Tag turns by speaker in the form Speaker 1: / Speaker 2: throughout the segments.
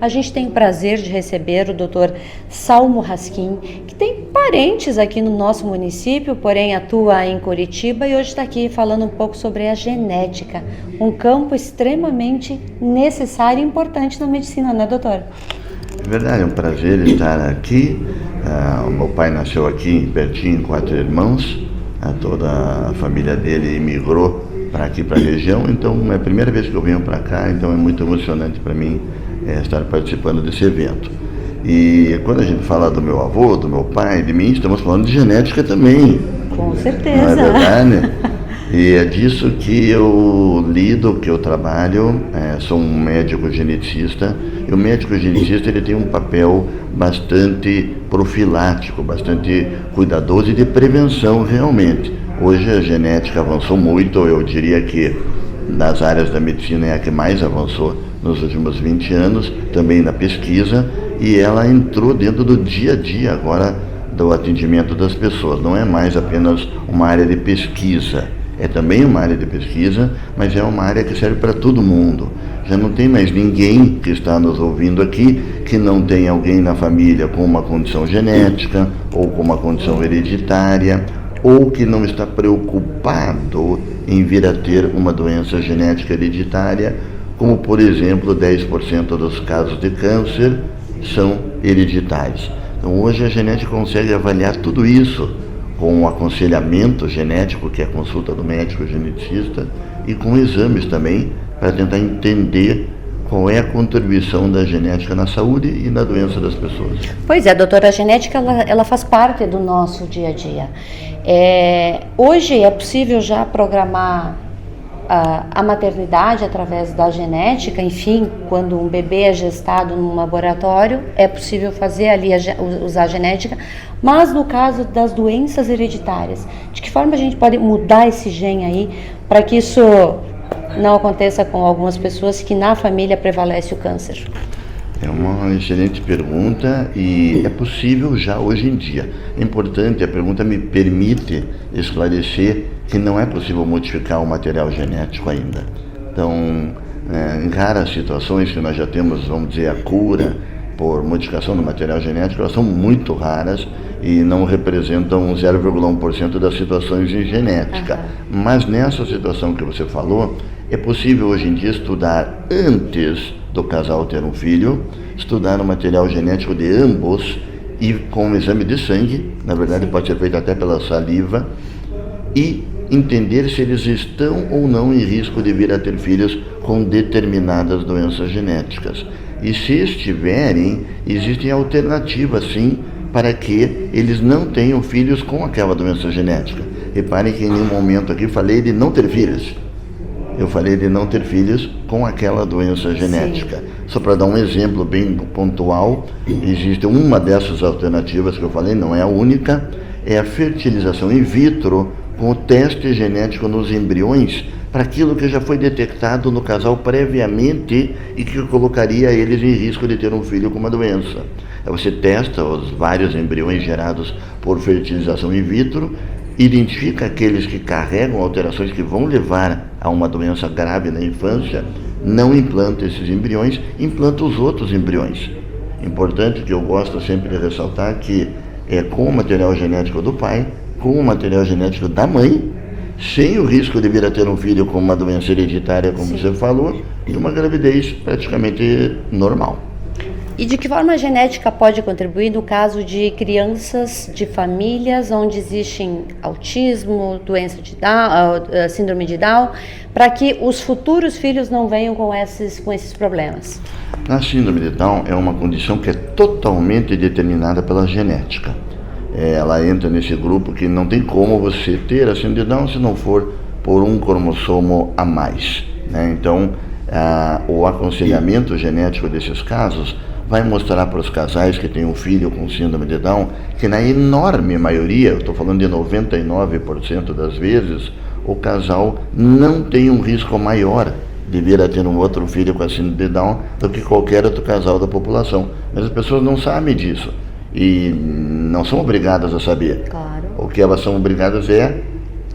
Speaker 1: A gente tem o prazer de receber o Dr. Salmo Raskin, que tem parentes aqui no nosso município, porém atua em Curitiba e hoje está aqui falando um pouco sobre a genética, um campo extremamente necessário e importante na medicina, né, doutor?
Speaker 2: É verdade, é um prazer estar aqui. O meu pai nasceu aqui, pertinho, em Quatro Irmãos. Toda a família dele imigrou para aqui, para a região, então é a primeira vez que eu venho para cá, então é muito emocionante para mim estar participando desse evento. E quando a gente fala do meu avô, do meu pai, de mim, estamos falando de genética também.
Speaker 1: Com certeza.
Speaker 2: Não é verdade? E é disso que eu lido, que eu trabalho. Sou um médico geneticista, e o médico geneticista ele tem um papel bastante profilático, bastante cuidadoso e de prevenção realmente. Hoje a genética avançou muito, eu diria que das áreas da medicina é a que mais avançou nos últimos 20 anos, também na pesquisa, e ela entrou dentro do dia a dia agora do atendimento das pessoas. Não é mais apenas uma área de pesquisa, é também uma área de pesquisa, mas é uma área que serve para todo mundo. Já não tem mais ninguém que está nos ouvindo aqui que não tem alguém na família com uma condição genética ou com uma condição hereditária, ou que não está preocupado em vir a ter uma doença genética hereditária, como por exemplo 10% dos casos de câncer são hereditários. Então hoje a genética consegue avaliar tudo isso com o aconselhamento genético, que é a consulta do médico geneticista, e com exames também, para tentar entender qual é a contribuição da genética na saúde e na doença das pessoas.
Speaker 1: Pois é, doutora, a genética ela faz parte do nosso dia a dia. Hoje é possível já programar a maternidade através da genética, enfim, quando um bebê é gestado num laboratório, é possível fazer ali, usar a genética, mas no caso das doenças hereditárias, de que forma a gente pode mudar esse gene aí, para que isso não aconteça com algumas pessoas que na família prevalece o câncer?
Speaker 2: É uma excelente pergunta e é possível já hoje em dia. É importante, a pergunta me permite esclarecer que não é possível modificar o material genético ainda. Então, em raras situações que nós já temos, vamos dizer, a cura por modificação do material genético, elas são muito raras e não representam 0,1% das situações em genética. Mas nessa situação que você falou, é possível hoje em dia estudar antes do casal ter um filho, estudar o material genético de ambos e com um exame de sangue, na verdade pode ser feito até pela saliva, e entender se eles estão ou não em risco de vir a ter filhos com determinadas doenças genéticas. E se estiverem, existem alternativas sim para que eles não tenham filhos com aquela doença genética. Reparem que em nenhum momento aqui falei de não ter filhos. Eu falei de não ter filhos com aquela doença genética. Sim. Só para dar um exemplo bem pontual, existe uma dessas alternativas que eu falei, não é a única, é a fertilização in vitro com o teste genético nos embriões para aquilo que já foi detectado no casal previamente e que colocaria eles em risco de ter um filho com uma doença. Você testa os vários embriões gerados por fertilização in vitro, identifica aqueles que carregam alterações que vão levar a uma doença grave na infância, não implanta esses embriões, implanta os outros embriões. Importante que eu gosto sempre de ressaltar que é com o material genético do pai, com o material genético da mãe, sem o risco de vir a ter um filho com uma doença hereditária, como Sim. você falou, e uma gravidez praticamente normal.
Speaker 1: E de que forma a genética pode contribuir no caso de crianças de famílias onde existem autismo, doença de Down, síndrome de Down, para que os futuros filhos não venham com esses problemas?
Speaker 2: A síndrome de Down é uma condição que é totalmente determinada pela genética. Ela entra nesse grupo que não tem como você ter a síndrome de Down se não for por um cromossomo a mais, né? Então, o aconselhamento genético desses casos vai mostrar para os casais que têm um filho com síndrome de Down que na enorme maioria, eu estou falando de 99% das vezes, o casal não tem um risco maior de vir a ter um outro filho com a síndrome de Down do que qualquer outro casal da população. Mas as pessoas não sabem disso. e não são obrigadas a saber.
Speaker 1: Claro.
Speaker 2: O que elas são obrigadas é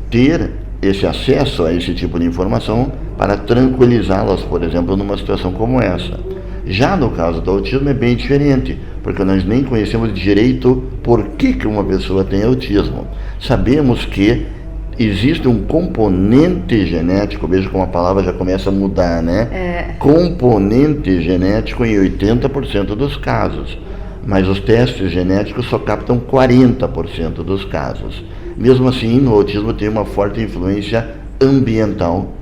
Speaker 2: ter esse acesso a esse tipo de informação para tranquilizá-las, por exemplo, numa situação como essa. Já no caso do autismo é bem diferente, porque nós nem conhecemos direito por que uma pessoa tem autismo. Sabemos que existe um componente genético, veja como a palavra já começa a mudar, né? Componente genético em 80% dos casos, mas os testes genéticos só captam 40% dos casos. Mesmo assim, no autismo tem uma forte influência ambiental,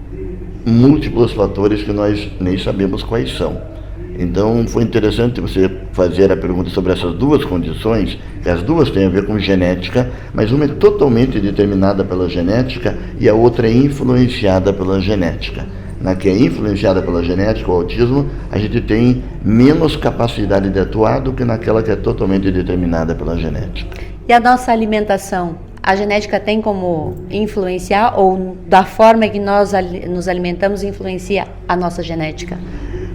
Speaker 2: múltiplos fatores que nós nem sabemos quais são. Então, foi interessante você fazer a pergunta sobre essas duas condições, que as duas têm a ver com genética, mas uma é totalmente determinada pela genética e a outra é influenciada pela genética. Na que é influenciada pela genética, o autismo, a gente tem menos capacidade de atuar do que naquela que é totalmente determinada pela genética.
Speaker 1: E a nossa alimentação? A genética tem como influenciar ou da forma que nós nos alimentamos influencia a nossa genética?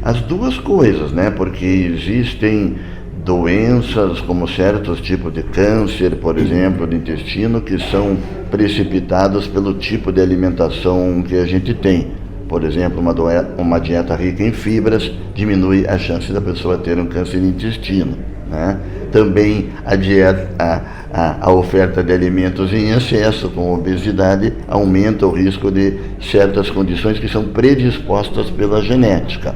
Speaker 2: As duas coisas, né? Porque existem doenças como certos tipos de câncer, por exemplo, do intestino, que são precipitados pelo tipo de alimentação que a gente tem. Por exemplo, uma dieta rica em fibras diminui a chance da pessoa ter um câncer de intestino, né? Também a oferta de alimentos em excesso, com obesidade, aumenta o risco de certas condições que são predispostas pela genética.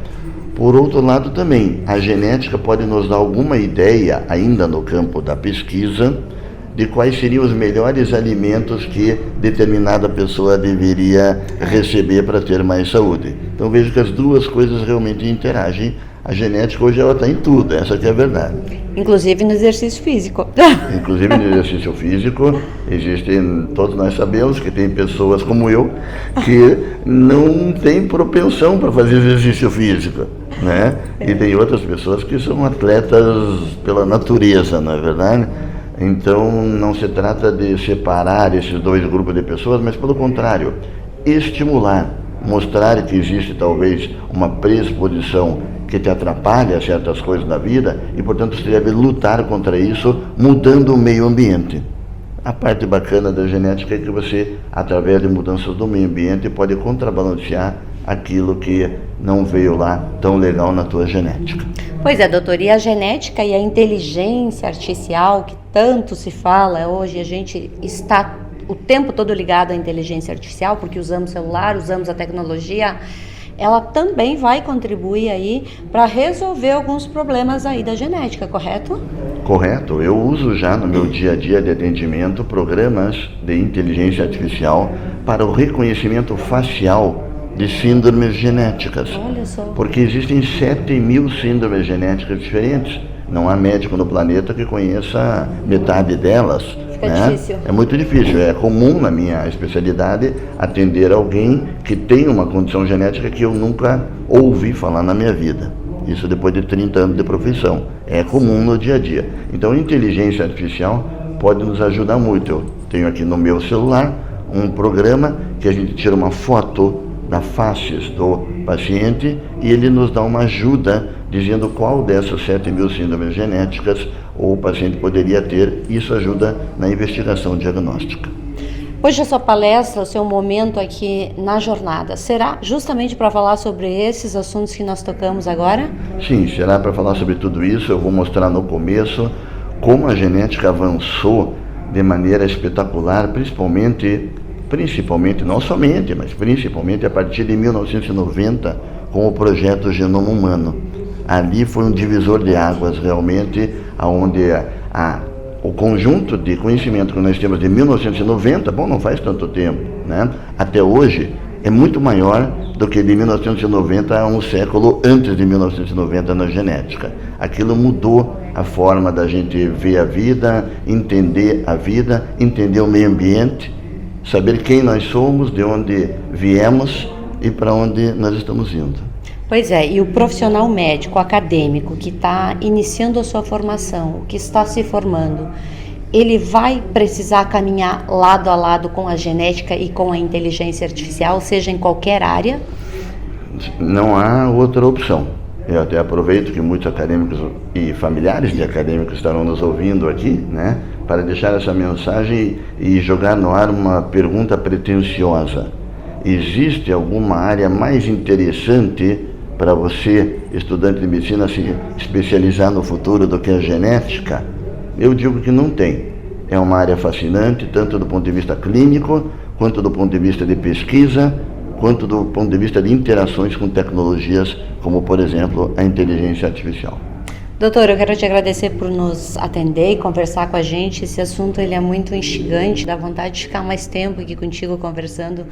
Speaker 2: Por outro lado também, a genética pode nos dar alguma ideia, ainda no campo da pesquisa, de quais seriam os melhores alimentos que determinada pessoa deveria receber para ter mais saúde. Então vejo que as duas coisas realmente interagem. A genética hoje ela está em tudo, essa que é a verdade.
Speaker 1: Inclusive no exercício físico.
Speaker 2: Inclusive no exercício físico, todos nós sabemos que tem pessoas como eu que não têm propensão para fazer exercício físico, né? E tem outras pessoas que são atletas pela natureza, não é verdade? Então não se trata de separar esses dois grupos de pessoas, mas pelo contrário, estimular, mostrar que existe talvez uma predisposição que te atrapalha certas coisas da vida e, portanto, você deve lutar contra isso mudando o meio ambiente. A parte bacana da genética é que você, através de mudanças do meio ambiente, pode contrabalancear aquilo que não veio lá tão legal na tua genética.
Speaker 1: Pois é, doutor, e a genética e a inteligência artificial, que tanto se fala hoje, a gente está o tempo todo ligado à inteligência artificial, porque usamos celular, usamos a tecnologia, ela também vai contribuir aí para resolver alguns problemas aí da genética, correto?
Speaker 2: Correto. Eu uso já no meu dia a dia de atendimento programas de inteligência artificial para o reconhecimento facial de síndromes genéticas.
Speaker 1: Olha só.
Speaker 2: Porque existem 7.000 síndromes genéticas diferentes. Não há médico no planeta que conheça metade delas.
Speaker 1: Fica difícil.
Speaker 2: É muito difícil. É comum na minha especialidade atender alguém que tem uma condição genética que eu nunca ouvi falar na minha vida. Isso depois de 30 anos de profissão. É comum no dia a dia. Então a inteligência artificial pode nos ajudar muito. Eu tenho aqui no meu celular um programa que a gente tira uma foto da face do paciente e ele nos dá uma ajuda dizendo qual dessas 7.000 síndromes genéticas o paciente poderia ter. Isso ajuda na investigação diagnóstica.
Speaker 1: Hoje a sua palestra, o seu momento aqui na jornada, será justamente para falar sobre esses assuntos que nós tocamos agora?
Speaker 2: Sim, será para falar sobre tudo isso. Eu vou mostrar no começo como a genética avançou de maneira espetacular, principalmente, não somente, mas principalmente a partir de 1990, com o projeto Genoma Humano. Ali foi um divisor de águas realmente, onde o conjunto de conhecimento que nós temos de 1990, bom, não faz tanto tempo, né? Até hoje, é muito maior do que de 1990 a um século antes de 1990 na genética. Aquilo mudou a forma da gente ver a vida, entender o meio ambiente, saber quem nós somos, de onde viemos e para onde nós estamos indo.
Speaker 1: Pois é, e o profissional médico, acadêmico, que está iniciando a sua formação, que está se formando, ele vai precisar caminhar lado a lado com a genética e com a inteligência artificial, seja em qualquer área?
Speaker 2: Não há outra opção. Eu até aproveito que muitos acadêmicos e familiares de acadêmicos estarão nos ouvindo aqui, né, para deixar essa mensagem e jogar no ar uma pergunta pretensiosa. Existe alguma área mais interessante para você, estudante de medicina, se especializar no futuro do que a genética? Eu digo que não tem. É uma área fascinante, tanto do ponto de vista clínico, quanto do ponto de vista de pesquisa, quanto do ponto de vista de interações com tecnologias, como, por exemplo, a inteligência artificial.
Speaker 1: Doutor, eu quero te agradecer por nos atender e conversar com a gente. Esse assunto ele é muito instigante, dá vontade de ficar mais tempo aqui contigo conversando,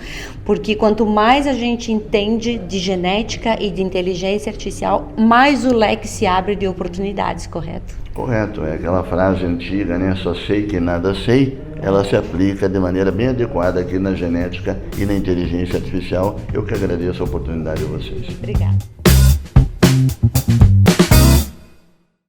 Speaker 1: porque quanto mais a gente entende de genética e de inteligência artificial, mais o leque se abre de oportunidades, correto?
Speaker 2: Correto, é aquela frase antiga, né? Só sei que nada sei. Ela se aplica de maneira bem adequada aqui na genética e na inteligência artificial. Eu que agradeço a oportunidade de vocês.
Speaker 1: Obrigada.